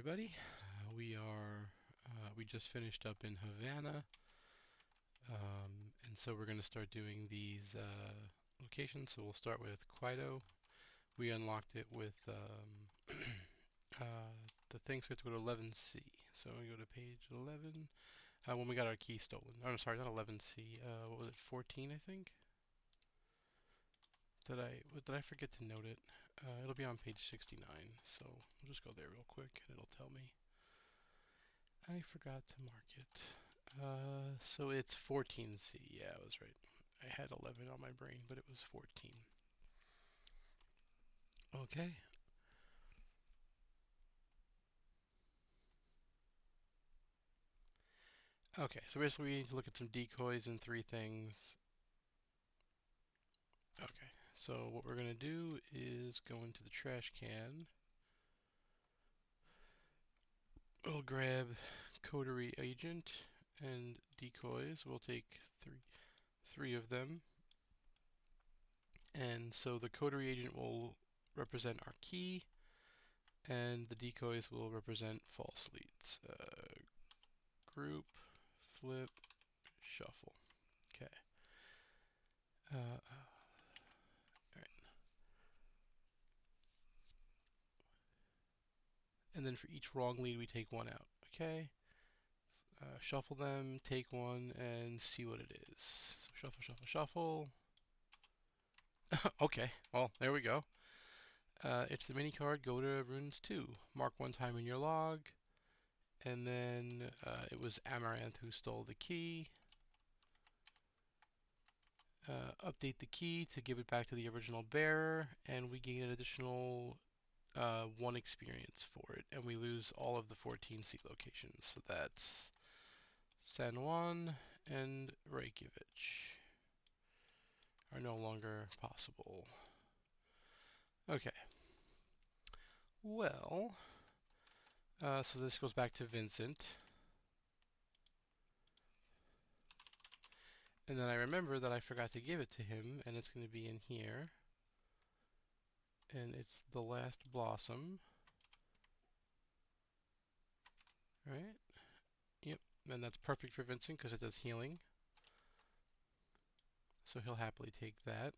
everybody. We just finished up in Havana, and so we're going to start doing these locations. So we'll start with Quito. We unlocked it with the thing, so we have to go to 11C. So we go to page 11 when we got our key stolen. Oh, I'm sorry, not 11C. What was it? 14, I think. Did I forget to note it? It'll be on page 69, so we'll just go there real quick and it'll tell me. I forgot to mark it. So it's 14C. Yeah, I was right. I had 11 on my brain, but it was 14. Okay. Okay, so basically we need to look at some decoys and three things. Okay, so what we're going to do is go into the trash can. We'll grab coterie agent and decoys. We'll take three of them. And so the coterie agent will represent our key, and the decoys will represent false leads. Group, flip, shuffle. Okay. All right. And then for each wrong lead, we take one out. Okay. Shuffle them, take one, and see what it is. So shuffle, shuffle, shuffle. Okay, well, there we go. It's the mini card, go to runes 2. Mark one time in your log. And then it was Amaranth who stole the key. Update the key to give it back to the original bearer, and we gain an additional 1 experience for it, and we lose all of the 14C locations. So that's San Juan and Reykjavik are no longer possible. Okay. Well, so this goes back to Vincent. And then I remember that I forgot to give it to him, and it's going to be in here. And it's the last blossom. Right? Yep. And that's perfect for Vincent because it does healing. So he'll happily take that.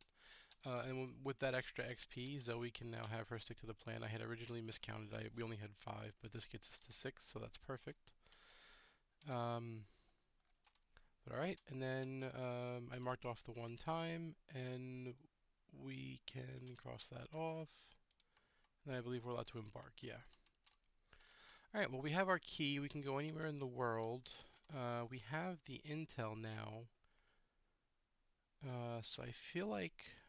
And with that extra XP, Zoe can now have her stick to the plan. I had originally miscounted. We only had 5, but this gets us to 6, so that's perfect. But alright, and then I marked off the 1 time, and we can cross that off. And I believe we're allowed to embark, yeah. Alright, well we have our key. We can go anywhere in the world. We have the intel now. So I feel like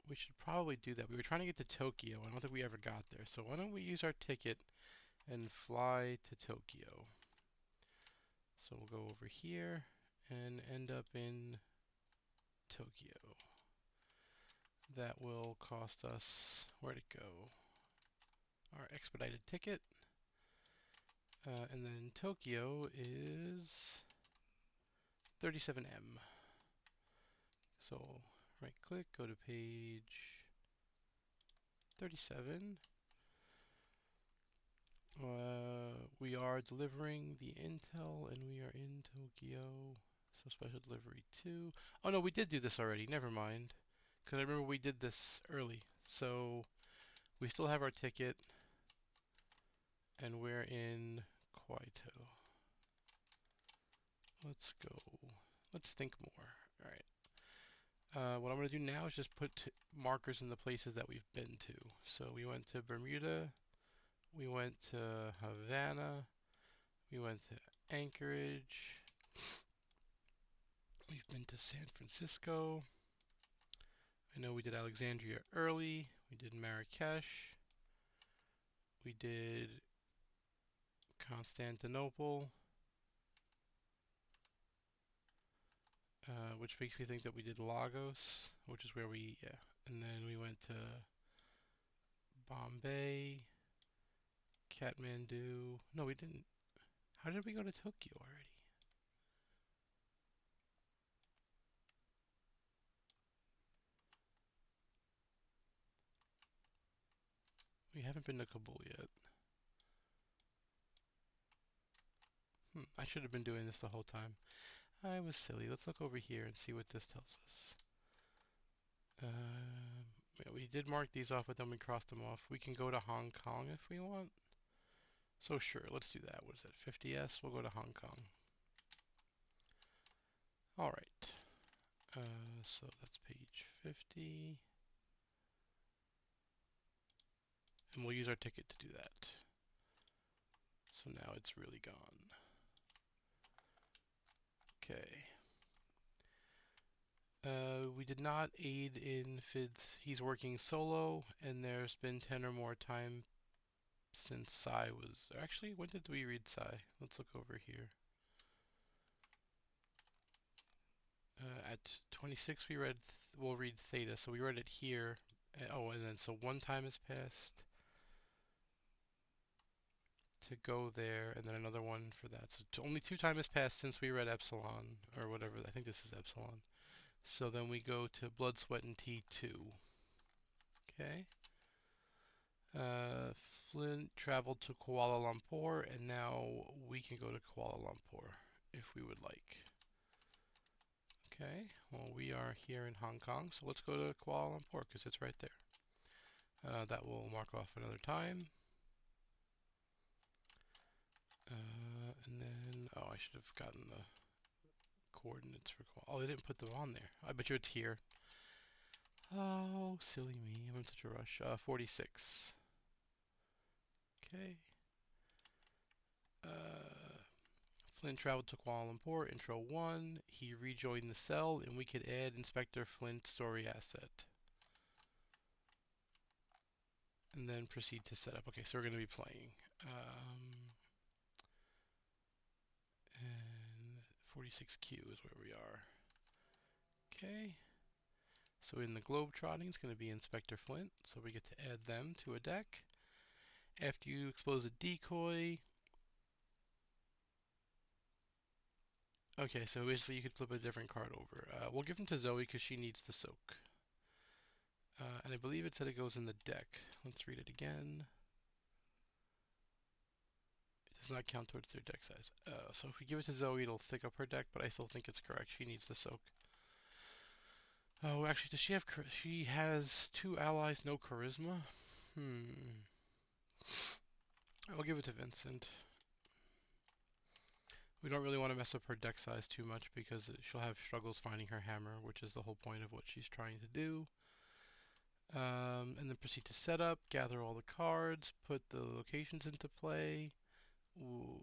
we should probably do that. We were trying to get to Tokyo. I don't think we ever got there. So why don't we use our ticket and fly to Tokyo. So we'll go over here and end up in Tokyo. That will cost us, where'd it go? Our expedited ticket. And then Tokyo is 37M. So right click, go to page 37. We are delivering the intel and we are in Tokyo. So special delivery 2. Oh no, we did do this already. Never mind. Because I remember we did this early. So we still have our ticket and we're in Quito. Let's go. Let's think more. Alright. What I'm going to do now is just put markers in the places that we've been to. So we went to Bermuda, we went to Havana, we went to Anchorage, we've been to San Francisco, I know we did Alexandria early, we did Marrakesh, we did Constantinople, which makes me think that we did Lagos, which is where yeah. And then we went to Bombay, Kathmandu. No, we didn't. How did we go to Tokyo already? We haven't been to Kabul yet. I should have been doing this the whole time. I was silly. Let's look over here and see what this tells us. Yeah, we did mark these off, but then we crossed them off. We can go to Hong Kong if we want. So sure, let's do that. What is that, 50S? We'll go to Hong Kong. Alright. So that's page 50. And we'll use our ticket to do that. So now it's really gone. Okay. We did not aid in Fid's. He's working solo, and there's been 10 or more time since Sai was. Actually, when did we read Sai? Let's look over here. At 26, we'll read Theta, so we read it here. Oh, and then so one time has passed to go there, and then another one for that. So only 2 time has passed since we read Epsilon, or whatever. I think this is Epsilon. So then we go to Blood, Sweat, and T2. Okay. Flint traveled to Kuala Lumpur, and now we can go to Kuala Lumpur if we would like. Okay, well, we are here in Hong Kong, so let's go to Kuala Lumpur because it's right there. That will mark off another time. And then, oh, I should have gotten the coordinates for Kuala. Oh, they didn't put them on there. I bet you it's here. Oh, silly me. I'm in such a rush. 46. Okay. Flint traveled to Kuala Lumpur, intro 1. He rejoined the cell, and we could add Inspector Flint story asset. And then proceed to setup. Okay, so we're going to be playing. And 46Q is where we are. Okay. So in the globetrotting, it's going to be Inspector Flint, so we get to add them to a deck. After you expose a decoy. Okay, so basically you could flip a different card over. We'll give them to Zoe because she needs the soak. And I believe it said it goes in the deck. Let's read it again. It does not count towards their deck size. So if we give it to Zoe, it'll thick up her deck, but I still think it's correct. She needs the soak. Oh, actually, does she have... She has 2 allies, no charisma? I'll give it to Vincent. We don't really want to mess up her deck size too much because she'll have struggles finding her hammer, which is the whole point of what she's trying to do. And then proceed to setup, gather all the cards, put the locations into play. Ooh.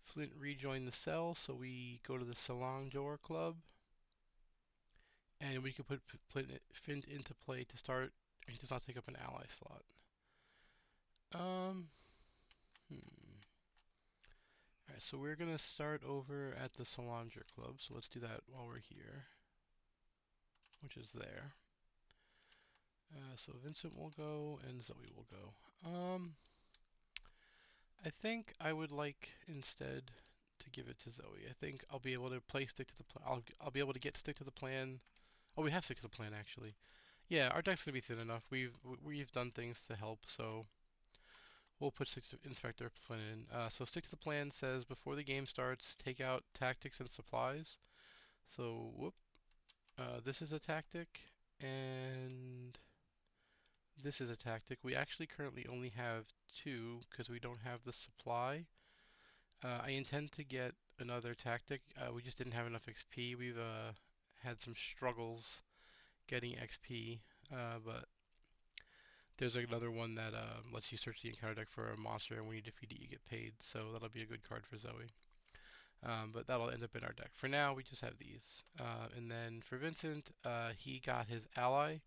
Flint rejoined the cell, so we go to the Salon Door Club. And we can put Flint into play to start. He does not take up an ally slot. Alright, so we're going to start over at the Salanger Club, so let's do that while we're here, which is there. So Vincent will go, and Zoe will go. I think I would like, instead, to give it to Zoe. I think I'll be able to stick to the plan. I'll be able to stick to the plan. Oh, we have stick to the plan, actually. Yeah, our deck's going to be thin enough. We've done things to help, so... We'll put Inspector Flynn in. So stick to the plan says before the game starts, take out tactics and supplies. So whoop, this is a tactic, and this is a tactic. We actually currently only have 2 because we don't have the supply. I intend to get another tactic. We just didn't have enough XP. We've had some struggles getting XP, but there's another one that lets you search the encounter deck for a monster, and when you defeat it, you get paid. So that'll be a good card for Zoe. But that'll end up in our deck. For now, we just have these. And then for Vincent, he got his ally.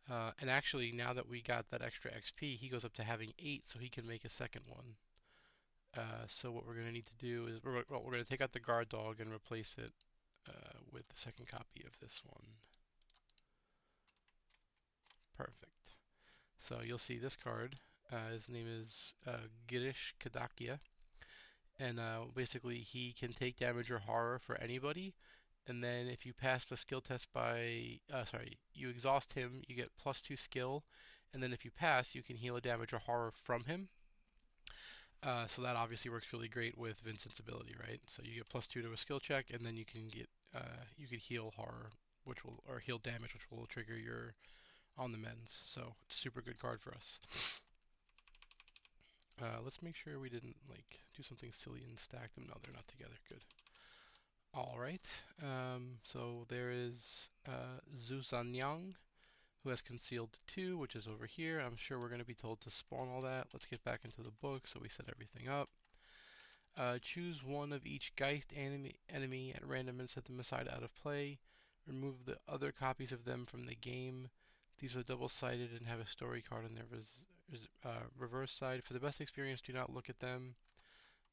And actually, now that we got that extra XP, he goes up to having 8, so he can make a second one. So what we're going to need to do is we're going to take out the guard dog and replace it with the second copy of this one. Perfect. So you'll see this card. His name is Girish Kadakia. And basically he can take damage or horror for anybody. And then if you pass the skill test you exhaust him, you get +2 skill. And then if you pass, you can heal a damage or horror from him. So that obviously works really great with Vincent's ability, right? So you get +2 to a skill check, and then you can get you could heal horror, which will or heal damage, which will trigger your on the mends. So it's a super good card for us. Let's make sure we didn't like do something silly and stack them. No, they're not together. Good. All right. So there is Zuzanyang, who has concealed 2, which is over here. I'm sure we're going to be told to spawn all that. Let's get back into the book so we set everything up. Choose one of each Geist enemy at random and set them aside out of play. Remove the other copies of them from the game. These are double-sided and have a story card on their reverse side. For the best experience, do not look at them.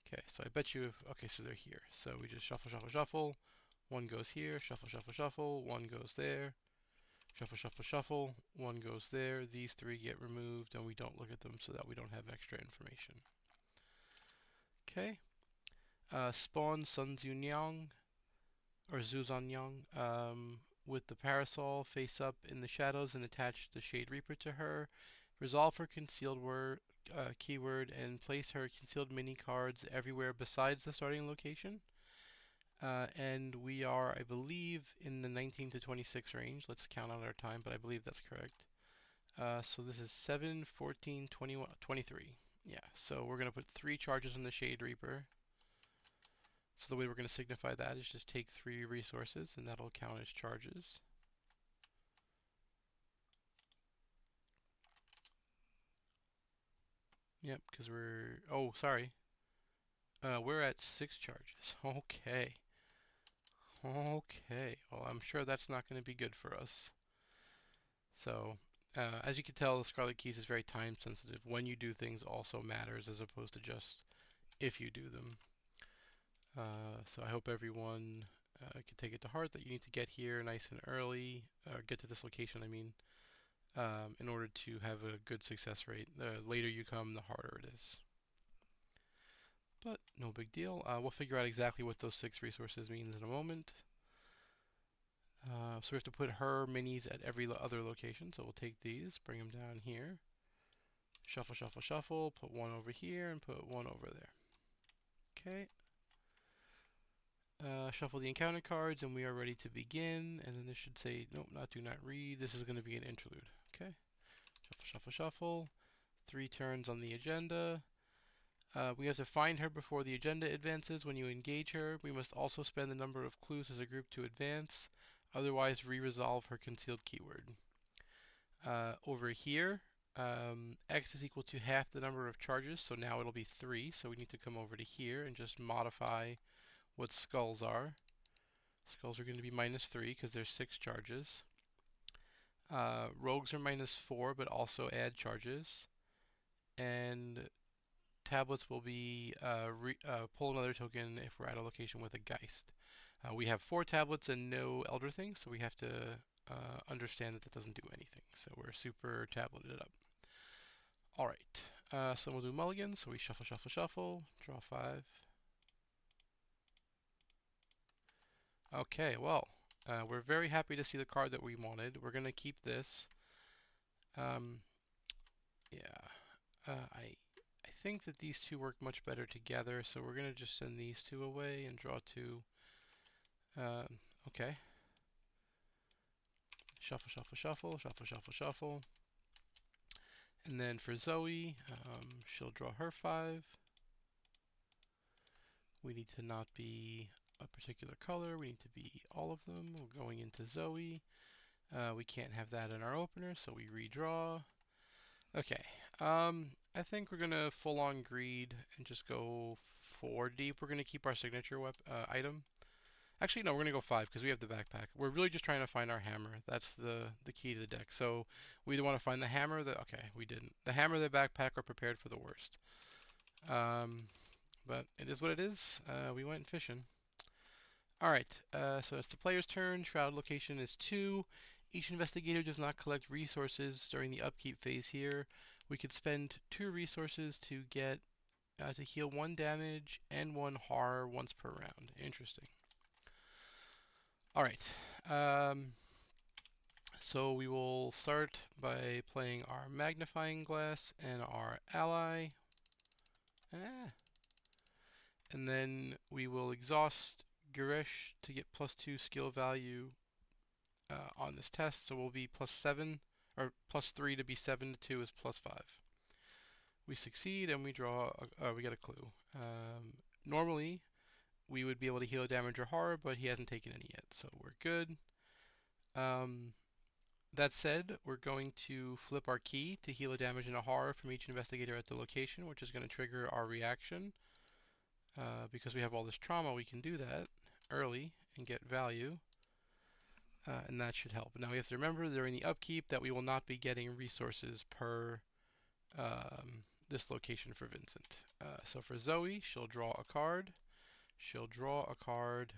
Okay, so I bet you okay, so they're here. So we just shuffle, shuffle, shuffle. One goes here, shuffle, shuffle, shuffle. One goes there. Shuffle, shuffle, shuffle. One goes there. These 3 get removed, and we don't look at them so that we don't have extra information. Okay. Spawn Sun Zunyang, or Zuzanyang, with the parasol face up in the shadows and attach the Shade Reaper to her. Resolve her concealed keyword and place her concealed mini cards everywhere besides the starting location. And we are, I believe, in the 19 to 26 range. Let's count out our time, but I believe that's correct. So this is 7, 14, 21, 23. Yeah, so we're going to put 3 charges on the Shade Reaper. So the way we're going to signify that is just take 3 resources, and that'll count as charges. Yep, because we're... Oh, sorry. We're at 6 charges. Okay. Okay. Well, I'm sure that's not going to be good for us. So, as you can tell, the Scarlet Keys is very time sensitive. When you do things also matters as opposed to just if you do them. So I hope everyone can take it to heart that you need to get here nice and early, or get to this location, I mean, in order to have a good success rate. The later you come, the harder it is. But no big deal. We'll figure out exactly what those 6 resources means in a moment. So we have to put her minis at every other location. So we'll take these, bring them down here. Shuffle, shuffle, shuffle. Put 1 over here and put 1 over there. Okay. Shuffle the encounter cards and we are ready to begin. And then this should say, nope, do not read. This is going to be an interlude. Okay. Shuffle, shuffle, shuffle. 3 turns on the agenda. We have to find her before the agenda advances. When you engage her, we must also spend the number of clues as a group to advance. Otherwise, re-resolve her concealed keyword. Over here, X is equal to half the number of charges, so now it'll be 3. So we need to come over to here and just modify what skulls are. Skulls are going to be -3 because there's 6 charges. Rogues are -4, but also add charges. And tablets will be pull another token if we're at a location with a Geist. We have 4 tablets and no Elder Things, so we have to understand that doesn't do anything. So we're super tableted up. Alright, so we'll do mulligans. So we shuffle, shuffle, shuffle, draw 5. Okay, well, we're very happy to see the card that we wanted. We're going to keep this. I think that these 2 work much better together, so we're going to just send these 2 away and draw 2. Okay. Shuffle, shuffle, shuffle, shuffle, shuffle, shuffle. And then for Zoe, she'll draw her 5. We need to not be a particular color. We need to be all of them. We're going into Zoe. We can't have that in our opener, so we redraw. Okay. I think we're going to full-on greed and just go 4 deep. We're going to keep our signature item. Actually, no, we're going to go 5 because we have the backpack. We're really just trying to find our hammer. That's the key to the deck. So we either want to find the hammer that... Okay, we didn't. The hammer, the backpack are prepared for the worst. But it is what it is. We went fishing. Alright, so it's the player's turn. Shroud location is 2. Each investigator does not collect resources during the upkeep phase here. We could spend 2 resources to get to heal 1 damage and 1 horror once per round. Interesting. Alright, so we will start by playing our magnifying glass and our ally. And then we will exhaust Girish to get +2 skill value on this test. So we'll be +7, or +3 to be 7 to 2 is +5. We succeed and we draw, we get a clue. Normally, we would be able to heal damage or horror, but he hasn't taken any yet, so we're good. That said, we're going to flip our key to heal a damage and a horror from each investigator at the location, which is going to trigger our reaction. Because we have all this trauma, we can do that early and get value, and that should help. Now we have to remember during the upkeep that we will not be getting resources per this location for Vincent. So for Zoe, she'll draw a card. She'll draw a card.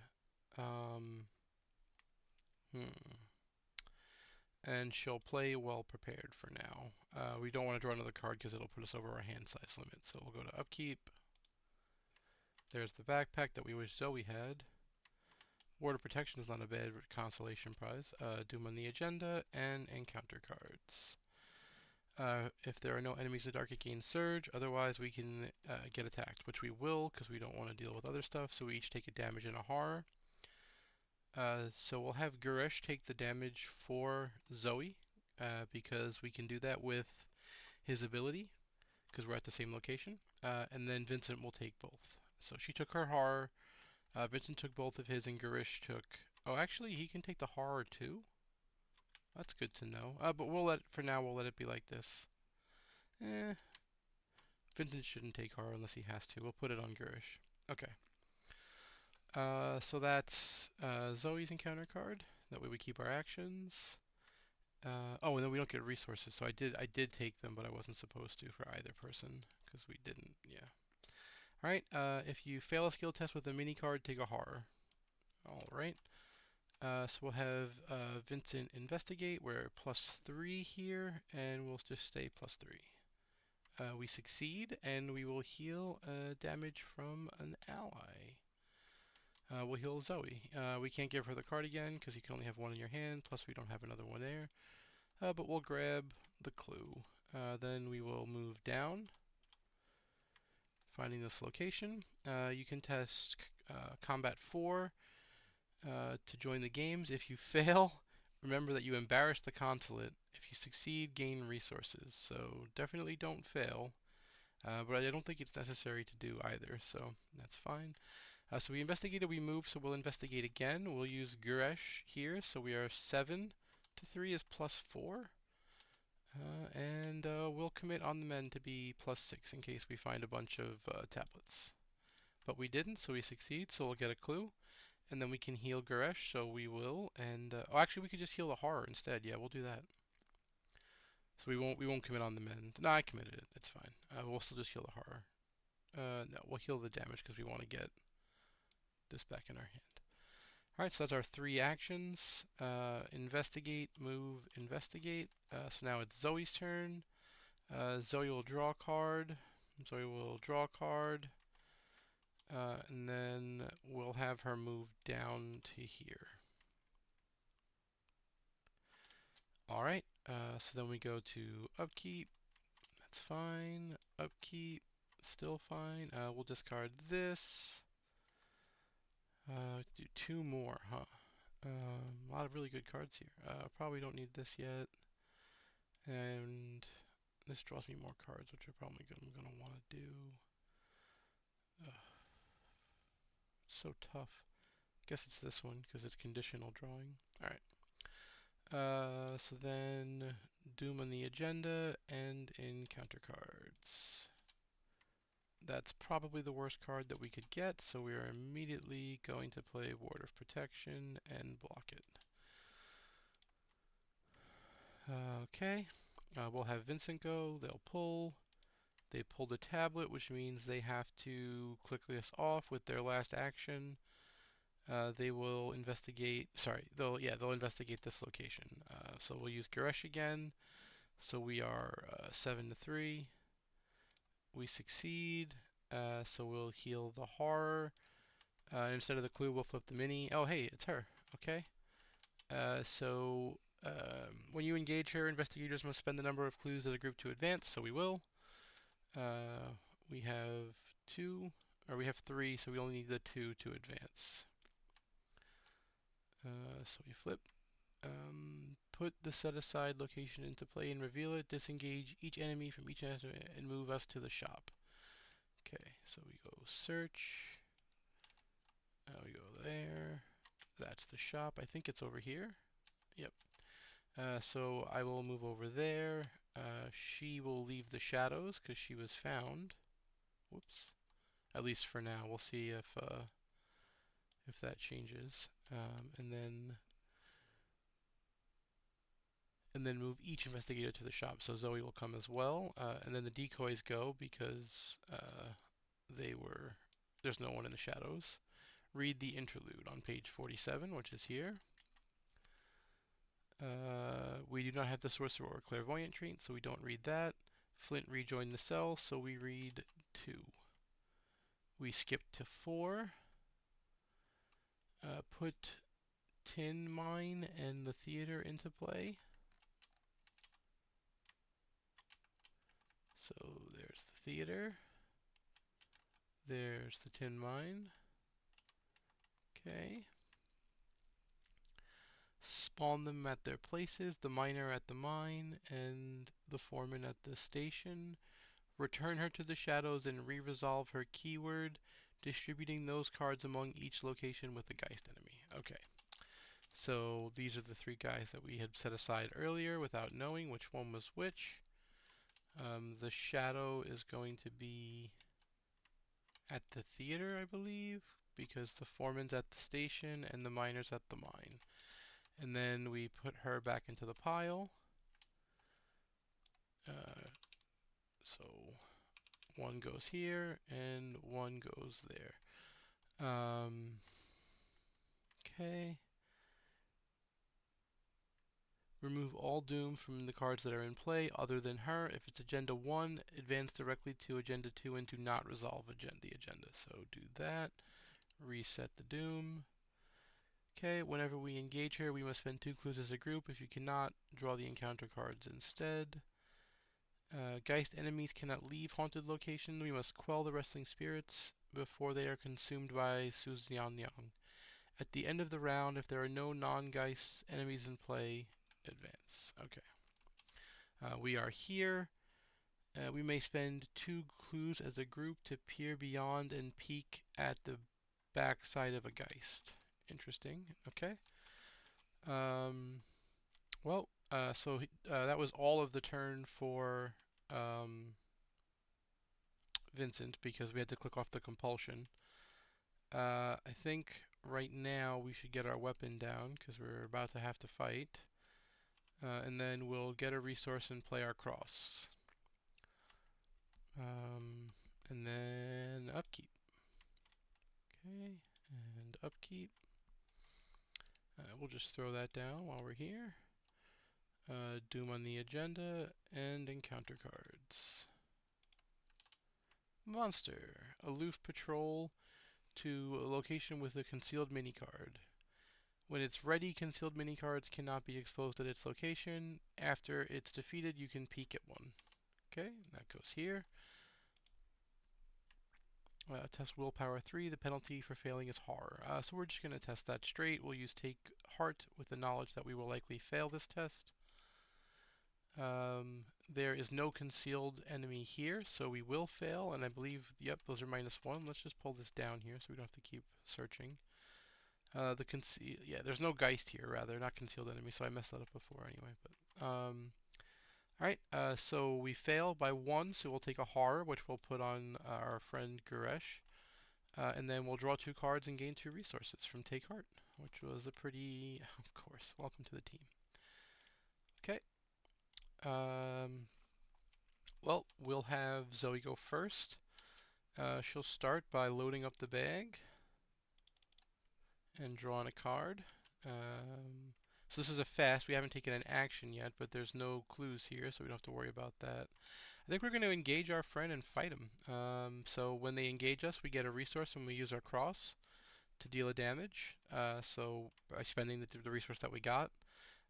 And she'll play well prepared for now. We don't want to draw another card because it'll put us over our hand size limit. So we'll go to upkeep. There's the backpack that we wish Zoe had. Ward of Protection is not a bad consolation prize. Doom on the agenda and encounter cards. If there are no enemies in the dark, it gains Surge. Otherwise, we can get attacked, which we will because we don't want to deal with other stuff. So we each take a damage and a horror. So we'll have Girish take the damage for Zoe because we can do that with his ability because we're at the same location. And then Vincent will take both. So she took her horror. Vincent took both of his, and Girish took... Oh, actually, he can take the horror too? That's good to know. But for now, we'll let it be like this. Vincent shouldn't take horror unless he has to. We'll put it on Girish. Okay. So that's Zoe's encounter card. That way we keep our actions. Oh, and then we don't get resources. So I did take them, but I wasn't supposed to for either person because we didn't. Yeah. All right. If you fail a skill test with a mini card, take a horror. All right. So we'll have Vincent investigate. We're +3 here, and we'll just stay +3. We succeed, and we will heal damage from an ally. We'll heal Zoe. We can't give her the card again because you can only have one in your hand, plus we don't have another one there. But we'll grab the clue. Then we will move down, finding this location. You can test Combat 4 to join the games. If you fail, remember that you embarrass the consulate. If you succeed, gain resources. So definitely don't fail. But I don't think it's necessary to do either, so that's fine. So we investigated, we moved, so we'll investigate again. We'll use Girish here, so we are 7 to 3 is +4. And we'll commit on the men to be +6 in case we find a bunch of tablets. But we didn't, so we succeed, so we'll get a clue. And then we can heal Girish, so we will. And oh, actually, we could just heal the horror instead. Yeah, we'll do that. So we won't commit on the men. No, I committed it. It's fine. We'll still just heal the horror. No, we'll heal the damage because we want to get this back in our hand. Alright, so that's our 3 actions. Investigate, move, investigate. So now it's Zoe's turn. Zoe will draw a card. Zoe will draw a card. And then we'll have her move down to here. Alright, so then we go to upkeep. That's fine. Upkeep, still fine. We'll discard this. Do 2 more, huh? A lot of really good cards here. Probably don't need this yet. And this draws me more cards, which I'm probably going to want to do. It's so tough. Guess it's this one because it's conditional drawing. Alright. So then Doom on the agenda and encounter cards. That's probably the worst card that we could get, so we are immediately going to play Ward of Protection and block it. Okay, we'll have Vincent go, they'll pull. They pull the tablet, which means they have to click this off with their last action. They will investigate, they'll investigate this location. So we'll use Girish again. So we are 7 to 3. We succeed, so we'll heal the horror. Instead of the clue, we'll flip the mini. Oh, hey, it's her. Okay. When you engage her, investigators must spend the number of clues as a group to advance, so we will. We have 2, or we have 3, so we only need the 2 to advance. So we flip. Put the set aside location into play and reveal it. Disengage each enemy from each enemy and move us to the shop. Okay, so we go search. We go there. That's the shop. I think it's over here. Yep. So I will move over there. She will leave the shadows because she was found. Whoops. At least for now. We'll see if that changes. And then move each investigator to the shop. So Zoe will come as well. And then the decoys go because there's no one in the shadows. Read the interlude on page 47, which is here. We do not have the sorcerer or clairvoyant trait, so we don't read that. Flint rejoined the cell, so we read 2. We skip to 4. Put tin mine and the theater into play. So there's the theater. There's the tin mine. Okay. Spawn them at their places, the miner at the mine and the foreman at the station. Return her to the shadows and re-resolve her keyword, distributing those cards among each location with the Geist enemy. Okay. So these are the 3 guys that we had set aside earlier without knowing which one was which. The shadow is going to be at the theater, I believe, because the foreman's at the station and the miner's at the mine. And then we put her back into the pile. So 1 goes here and 1 goes there. Okay. Remove all doom from the cards that are in play other than her. If it's Agenda 1, advance directly to Agenda 2 and do not resolve the agenda. So do that. Reset the doom. Okay, whenever we engage her, we must spend 2 clues as a group. If you cannot, draw the encounter cards instead. Geist enemies cannot leave haunted location. We must quell the wrestling spirits before they are consumed by Suznyang. At the end of the round, if there are no non-Geist enemies in play, advance. Okay. We are here. We may spend 2 clues as a group to peer beyond and peek at the backside of a Geist. Interesting. Okay. So that was all of the turn for Vincent because we had to click off the compulsion. I think right now we should get our weapon down because we're about to have to fight. And then we'll get a resource and play our cross. And then upkeep. Okay, and upkeep. We'll just throw that down while we're here. Doom on the agenda, and encounter cards. Monster. Aloof patrol to a location with a concealed mini card. When it's ready, concealed mini cards cannot be exposed at its location. After it's defeated, you can peek at one. Okay, that goes here. Test willpower 3. The penalty for failing is horror. So we're just going to test that straight. We'll use take heart with the knowledge that we will likely fail this test. There is no concealed enemy here, so we will fail. And I believe, yep, those are -1. Let's just pull this down here so we don't have to keep searching. There's no Geist here, rather, not concealed enemy. So I messed that up before anyway. But Alright, so we fail by 1, so we'll take a horror, which we'll put on our friend Guresh. And then we'll draw 2 cards and gain 2 resources from Take Heart, which was a pretty, of course, welcome to the team. Okay. Well, we'll have Zoe go first. She'll start by loading up the bag and drawing a card. So this is a fast. We haven't taken an action yet, but there's no clues here, so we don't have to worry about that. I think we're going to engage our friend and fight him. So when they engage us, we get a resource and we use our cross to deal a damage. So by spending the resource that we got.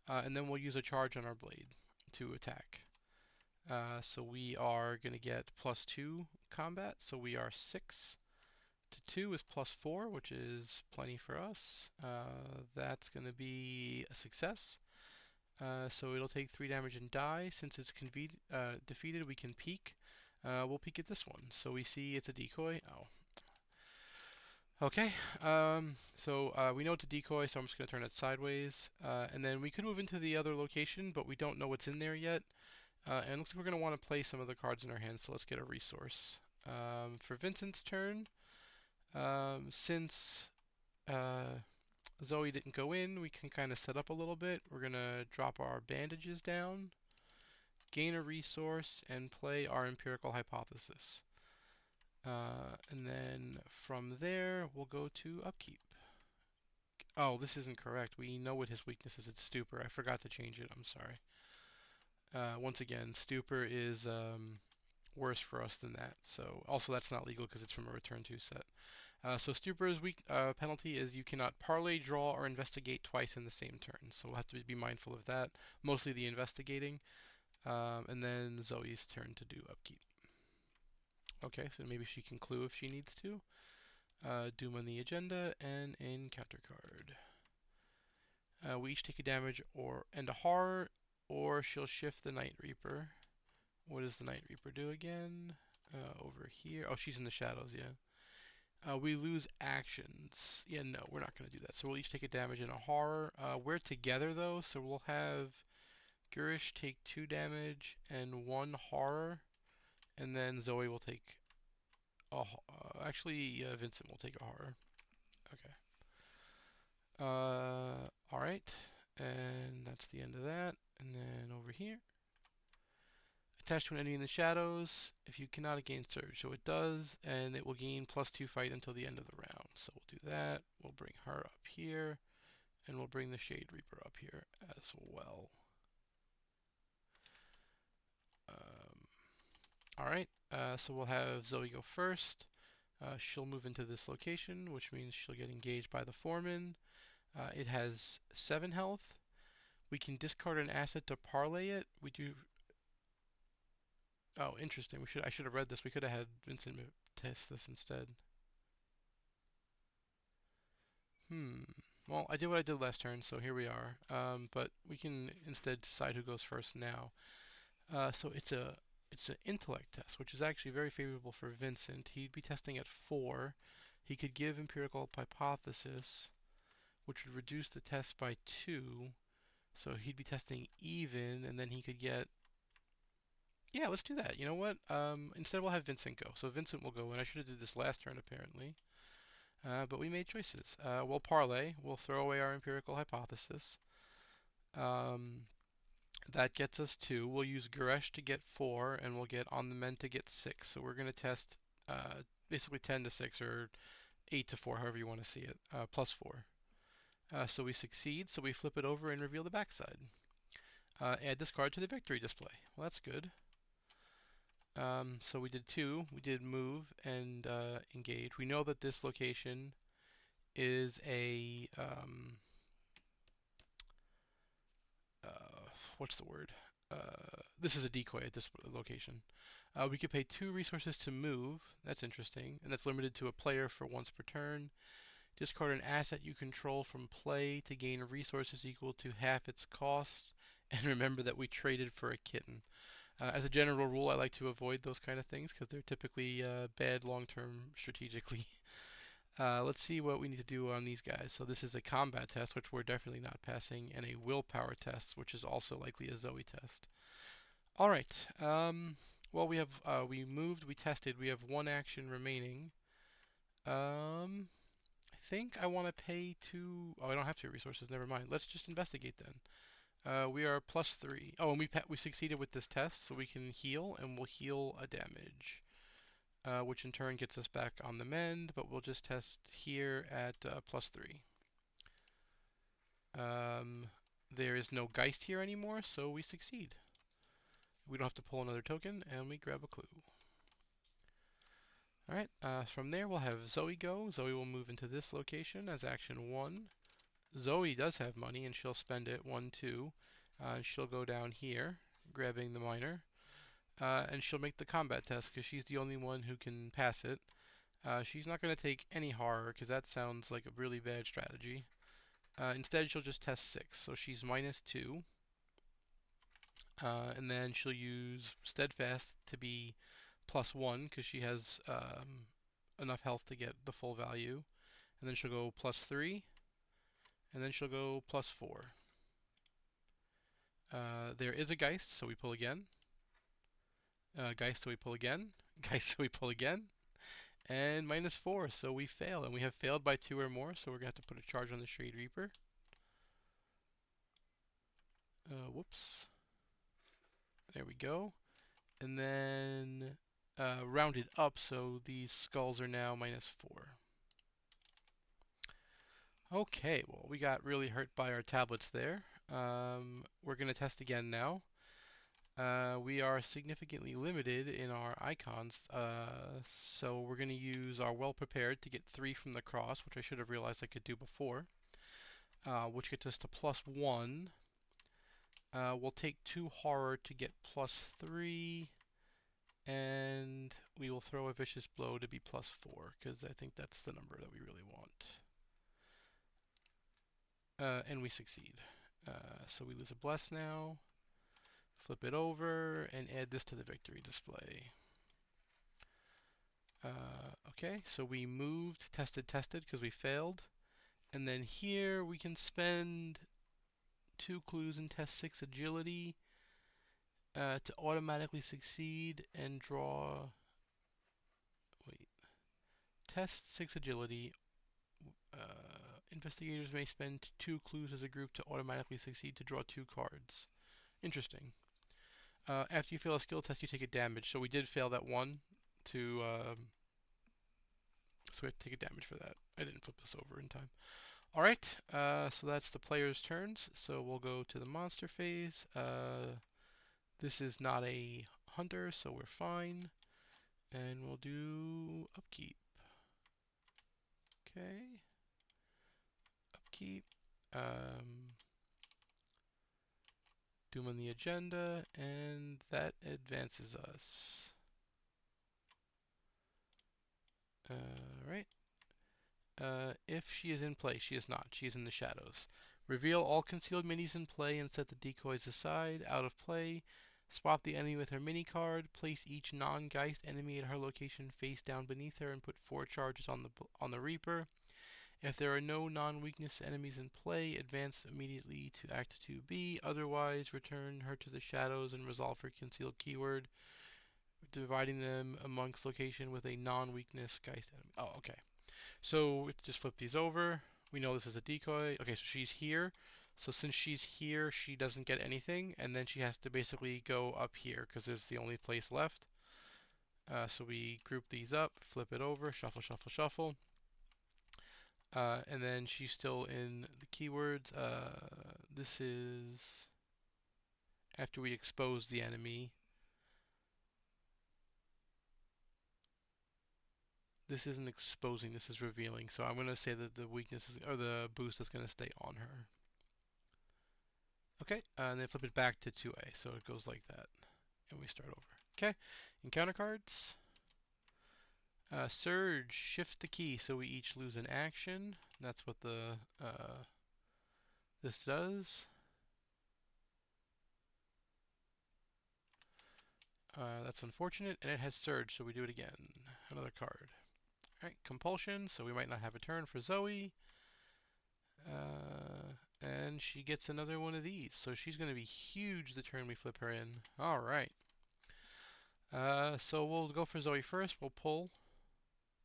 And then we'll use a charge on our blade to attack. So we are going to get +2 combat, so we are 6 to 2 is +4, which is plenty for us. That's going to be a success. So it'll take 3 damage and die. Since it's defeated, we can peek. We'll peek at this one. So we see it's a decoy. Oh. Okay, so we know it's a decoy, so I'm just going to turn it sideways. And then we could move into the other location, but we don't know what's in there yet. And it looks like we're going to want to play some of the cards in our hand, so let's get a resource. For Vincent's turn, since Zoe didn't go in, we can kind of set up a little bit. We're going to drop our bandages down, gain a resource, and play our empirical hypothesis. And then from there, we'll go to upkeep. Oh, this isn't correct. We know what his weakness is. It's stupor. I forgot to change it. I'm sorry. Once again, stupor is worse for us than that. So also that's not legal because it's from a return to set. So stupor's weak penalty is you cannot parlay, draw, or investigate twice in the same turn. So we'll have to be mindful of that. Mostly the investigating. And then Zoe's turn to do upkeep. Okay, so maybe she can clue if she needs to. Doom on the agenda and encounter card. We each take a damage and a horror, or she'll shift the Night Reaper. What does the Night Reaper do again? Over here. Oh, she's in the shadows, yeah. We lose actions. Yeah, no, we're not going to do that. So we'll each take a damage and a horror. We're together, though, so we'll have Gurish take 2 damage and 1 horror. And then Zoe will take actually, Vincent will take a horror. Okay. Alright. And that's the end of that. And then over here. Attached to an enemy in the shadows. If you cannot gain surge. So it does. And it will gain +2 fight until the end of the round. So we'll do that. We'll bring her up here. And we'll bring the Shade Reaper up here as well. Alright. So we'll have Zoe go first. She'll move into this location, which means she'll get engaged by the foreman. It has 7 health. We can discard an asset to parlay it. We do. Oh, interesting. I should have read this. We could have had Vincent test this instead. Well, I did what I did last turn, so here we are. But we can instead decide who goes first now. So it's an intellect test, which is actually very favorable for Vincent. He'd be testing at 4. He could give empirical hypothesis, which would reduce the test by 2. So he'd be testing even, and then he could get... Yeah, let's do that. You know what? Instead we'll have Vincent go. So Vincent will go, and I should have did this last turn, apparently. But we made choices. We'll parlay. We'll throw away our empirical hypothesis. That gets us 2. We'll use Guresh to get 4, and we'll get On the Men to get 6. So we're going to test basically 10 to 6, or 8 to 4, however you want to see it, +4. So we succeed, so we flip it over and reveal the backside. Add this card to the victory display. Well, that's good. So we did 2. We did move and engage. We know that this location is a... what's the word? This is a decoy at this location. We could pay 2 resources to move. That's interesting. And that's limited to a player for once per turn. Discard an asset you control from play to gain resources equal to half its cost. And remember that we traded for a kitten. As a general rule, I like to avoid those kind of things because they're typically bad long-term strategically. Let's see what we need to do on these guys. So this is a combat test, which we're definitely not passing, and a willpower test, which is also likely a Zoe test. All right. Well, we moved, we tested. We have 1 action remaining. I think I want to pay 2. Oh, I don't have 2 resources. Never mind. Let's just investigate then. We are +3. Oh, and we succeeded with this test, so we can heal, and we'll heal a damage. Which in turn gets us back on the mend, but we'll just test here at +3. There is no Geist here anymore, so we succeed. We don't have to pull another token, and we grab a clue. Alright, from there we'll have Zoe go. Zoe will move into this location as action 1. Zoe does have money, and she'll spend it 1, 2. She'll go down here, grabbing the miner. and she'll make the combat test because she's the only one who can pass it. She's not going to take any horror because that sounds like a really bad strategy. Instead, she'll just test 6, so she's -2. And then she'll use Steadfast to be +1 because she has enough health to get the full value. And then she'll go +3, and then she'll go +4. There is a Geist, so we pull again. Geist, so we pull again. Geist, so we pull again. And -4, so we fail. And we have failed by 2 or more, so we're going to have to put a charge on the Shade Reaper. Whoops. There we go. And then round it up, so these skulls are now -4. Okay, well, we got really hurt by our tablets there. We're going to test again now. We are significantly limited in our icons, so we're going to use our Well Prepared to get 3 from the cross, which I should have realized I could do before, which gets us to +1. We'll take 2 Horror to get +3, and we will throw a Vicious Blow to be +4, because I think that's the number that we really want. And we succeed. So we lose a Bless now. Flip it over and add this to the victory display. Okay, so we moved, tested, because we failed. And then here we can spend 2 clues and test 6 agility to automatically succeed and draw. Wait. Test 6 agility. Investigators may spend 2 clues as a group to automatically succeed to draw 2 cards. Interesting. After you fail a skill test, you take a damage. So we did fail that one to, so we have to take a damage for that. I didn't flip this over in time. Alright, so that's the player's turns. So we'll go to the monster phase. This is not a hunter, so we're fine. And we'll do upkeep. Okay. Upkeep. Doom on the agenda, and that advances us. Right. If she is in play, she is not. She is in the shadows. Reveal all concealed minis in play and set the decoys aside. Out of play, spot the enemy with her mini card. Place each non-Geist enemy at her location face down beneath her and put 4 charges on the Reaper. If there are no non-weakness enemies in play, advance immediately to Act 2B. Otherwise, return her to the shadows and resolve her concealed keyword, dividing them amongst location with a non-weakness Geist enemy. Oh, okay. So we have to just flip these over. We know this is a decoy. Okay, so she's here. So since she's here, she doesn't get anything, and then she has to basically go up here because it's the only place left. So we group these up, flip it over, shuffle, shuffle, shuffle. And then she's still in the keywords. This is after we expose the enemy. This isn't exposing, this is revealing. So I'm going to say that the weakness is, or the boost is going to stay on her. Okay, and then flip it back to 2A. So it goes like that. And we start over. Okay, encounter cards. Surge shifts the key, so we each lose an action. That's what the this does. That's unfortunate, and it has surge, so we do it again. Another card. Alright, compulsion, so we might not have a turn for Zoe. And she gets another one of these, so she's going to be huge the turn we flip her in. Alright. So we'll go for Zoe first. We'll pull.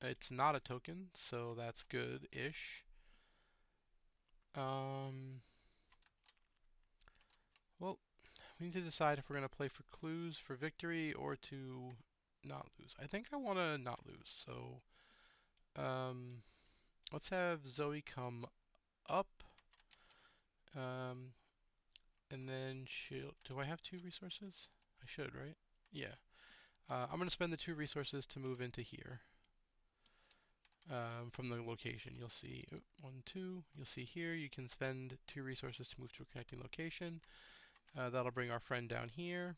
It's not a token, so that's good-ish. Well, we need to decide if we're going to play for clues for victory or to not lose. I think I want to not lose, so let's have Zoe come up. And then she'll... Do I have 2 resources? I should, right? Yeah. I'm going to spend the 2 resources to move into here. From the location, you'll see 1, 2. You'll see here you can spend 2 resources to move to a connecting location. That'll bring our friend down here.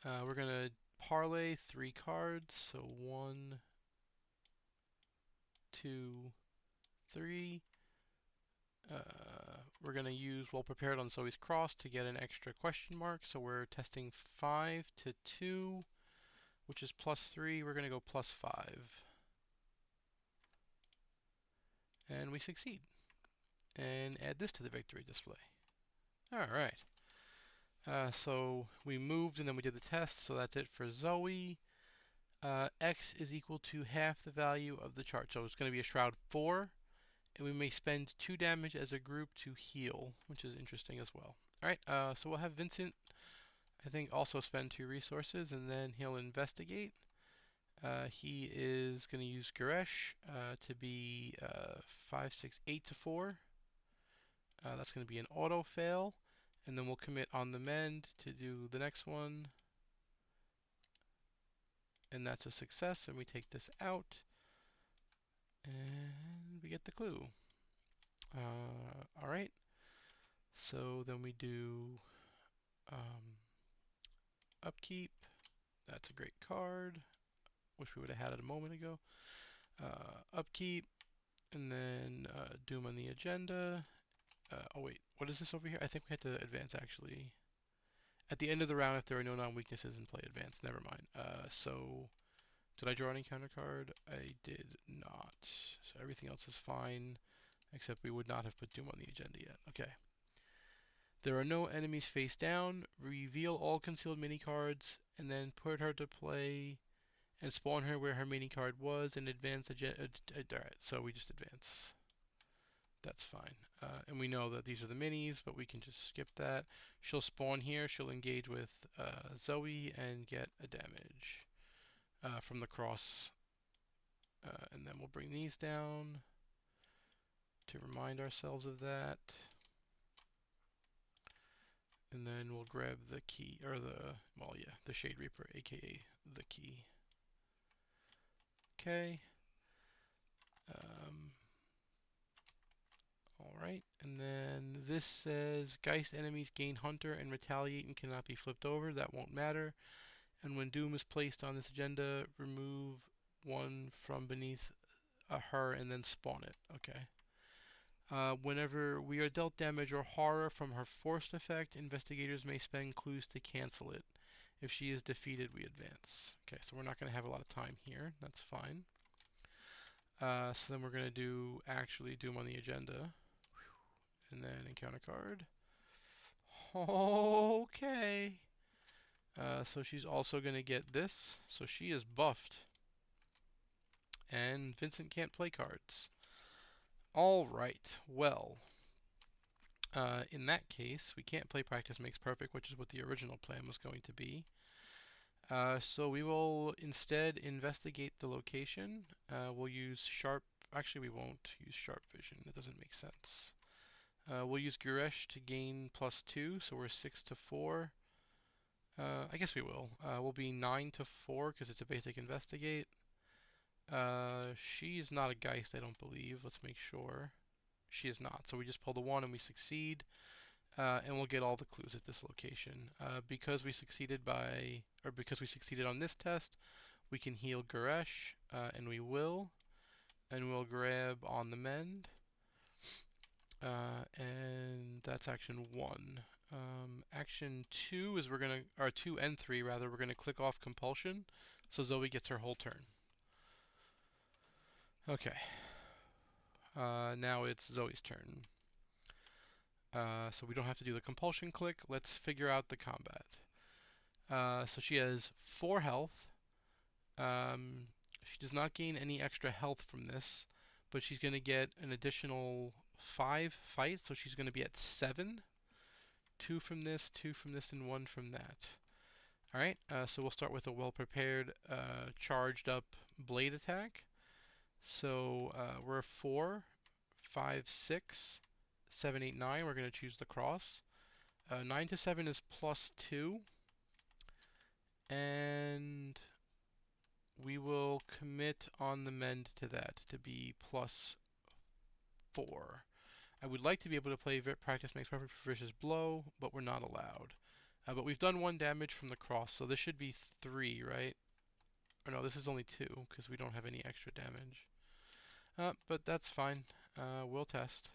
We're going to parlay 3 cards. So 1, 2, 3. We're going to use Well Prepared on Zoe's Cross to get an extra question mark. So we're testing 5 to 2, which is +3. We're going to go +5. And we succeed. And add this to the victory display. Alright. So we moved and then we did the test, so that's it for Zoe. X is equal to half the value of the chart. So it's going to be a Shroud 4, and we may spend 2 damage as a group to heal, which is interesting as well. Alright, so we'll have Vincent, I think, also spend 2 resources, and then he'll investigate. He is going to use Garesh to be 5, 6, 8 to 4. That's going to be an auto fail. And then we'll commit on the mend to do the next one. And that's a success. And we take this out. And we get the clue. Alright. So then we do upkeep. That's a great card. Wish we would have had it a moment ago. Upkeep. And then Doom on the agenda. Oh wait, what is this over here? I think we had to advance actually. At the end of the round, if there are no non-weaknesses in play, advance. Never mind. So, did I draw any counter card? I did not. So everything else is fine, except we would not have put Doom on the agenda yet. Okay. There are no enemies face down. Reveal all concealed mini cards, and then put her to play, and spawn her where her mini card was, and advance agenda. Alright, so we just advance. That's fine. And we know that these are the minis, but we can just skip that. She'll spawn here. She'll engage with Zoe and get a damage from the cross. And then we'll bring these down to remind ourselves of that. And then we'll grab the key, or the Shade Reaper, aka the key. Okay. Alright, and then this says Geist enemies gain Hunter and Retaliate and cannot be flipped over. That won't matter. And when Doom is placed on this agenda, remove 1 from beneath her and then spawn it. Okay. Whenever we are dealt damage or horror from her forced effect, investigators may spend clues to cancel it. If she is defeated, we advance. Okay, so we're not going to have a lot of time here. That's fine. So then we're going to do actually Doom on the agenda. And then encounter card. Okay. So she's also going to get this. So she is buffed. And Vincent can't play cards. Alright, well. In that case, we can't play Practice Makes Perfect, which is what the original plan was going to be. So we will instead investigate the location. We'll use Sharp. Actually, we won't use Sharp Vision. That doesn't make sense. We'll use Garesh to gain +2, so we're 6 to 4. I guess we will. We'll be 9 to 4 because it's a basic investigate. She is not a Geist, I don't believe. Let's make sure. She is not. So we just pull the 1 and we succeed. And we'll get all the clues at this location. Because we succeeded on this test, we can heal Garesh, and we will. And we'll grab on the mend. And that's action 1. Action 2 is 2 and 3 rather, we're gonna click off compulsion, so Zoe gets her whole turn. Okay. Now it's Zoe's turn. So we don't have to do the compulsion click. Let's figure out the combat. So she has 4 health. She does not gain any extra health from this, but she's going to get an additional 5 fights, so she's going to be at 7. 2 from this, 2 from this, and 1 from that. Alright, so we'll start with a well-prepared, charged up blade attack. So we're 4, 5, 6, 7, 8, 9. We're going to choose the cross. 9 to 7 is +2. And we will commit on the mend to that to be +4. I would like to be able to play Practice Makes Perfect versus Blow, but we're not allowed. But we've done 1 damage from the cross, so this should be 3, right? Or no, this is only 2, because we don't have any extra damage. But that's fine. We'll test.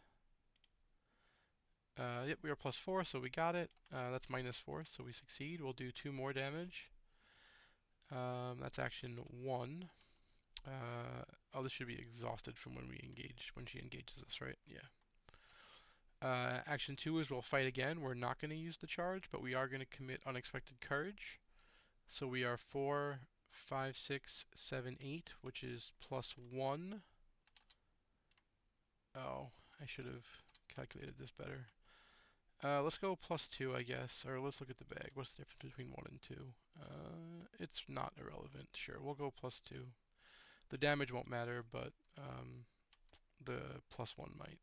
Yep, we are +4, so we got it. That's -4, so we succeed. We'll do 2 more damage. That's action 1. Oh, this should be exhausted from when she engages us, right? Yeah. Action 2 is we'll fight again. We're not going to use the charge, but we are going to commit unexpected courage. So we are 4, 5, 6, 7, 8, which is +1. Oh, I should have calculated this better. Let's go +2, I guess, or let's look at the bag. What's the difference between 1 and 2? It's not irrelevant. Sure, we'll go +2. The damage won't matter, but the +1 might.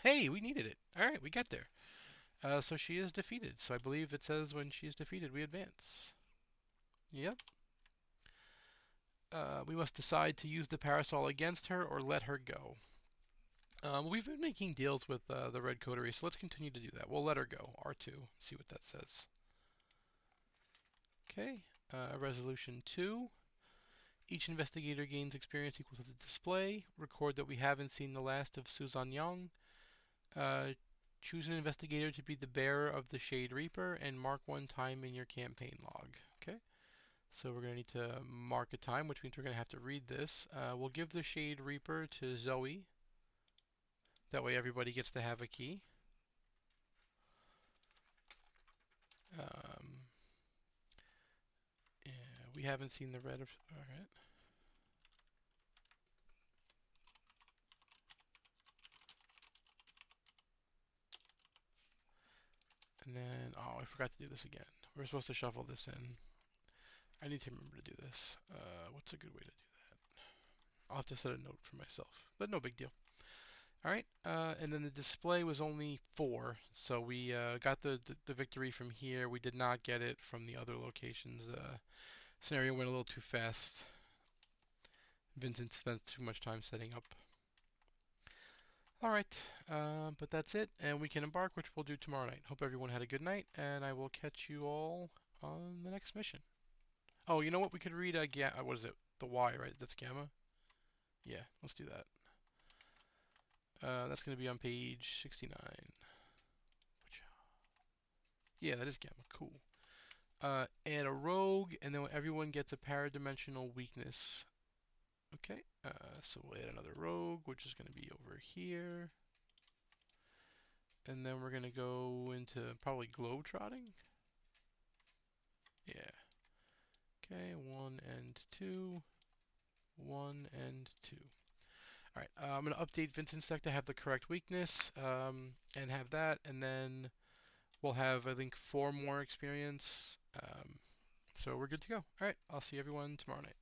Hey, we needed it. All right, we get there. So she is defeated. So I believe it says when she is defeated, we advance. Yep. We must decide to use the parasol against her or let her go. We've been making deals with the Red Coterie, so let's continue to do that. We'll let her go. R2. See what that says. Okay. Resolution 2. Each investigator gains experience equal to the display. Record that we haven't seen the last of Suzan Young. Choose an investigator to be the bearer of the Shade Reaper and mark 1 time in your campaign log. Okay. So we're going to need to mark a time, which means we're going to have to read this. We'll give the Shade Reaper to Zoe. That way everybody gets to have a key. Yeah, we haven't seen the red of... Alright. And then... Oh, I forgot to do this again. We're supposed to shuffle this in. I need to remember to do this. What's a good way to do that? I'll have to set a note for myself. But no big deal. Alright, and then the display was only 4, so we got the victory from here. We did not get it from the other locations. Scenario went a little too fast. Vincent spent too much time setting up. Alright, but that's it, and we can embark, which we'll do tomorrow night. Hope everyone had a good night, and I will catch you all on the next mission. Oh, you know what? We could read, what is it? The Y, right? That's Gamma? Yeah, let's do that. That's going to be on page 69. Yeah, that is Gamma. Cool. Add a rogue, and then everyone gets a paradimensional weakness. Okay, so we'll add another rogue, which is going to be over here. And then we're going to go into probably globetrotting. Yeah. Okay, 1 and 2. 1 and 2. Alright, I'm going to update Vincent's deck to have the correct weakness, and have that, and then we'll have, I think, 4 more experience. So we're good to go. Alright, I'll see everyone tomorrow night.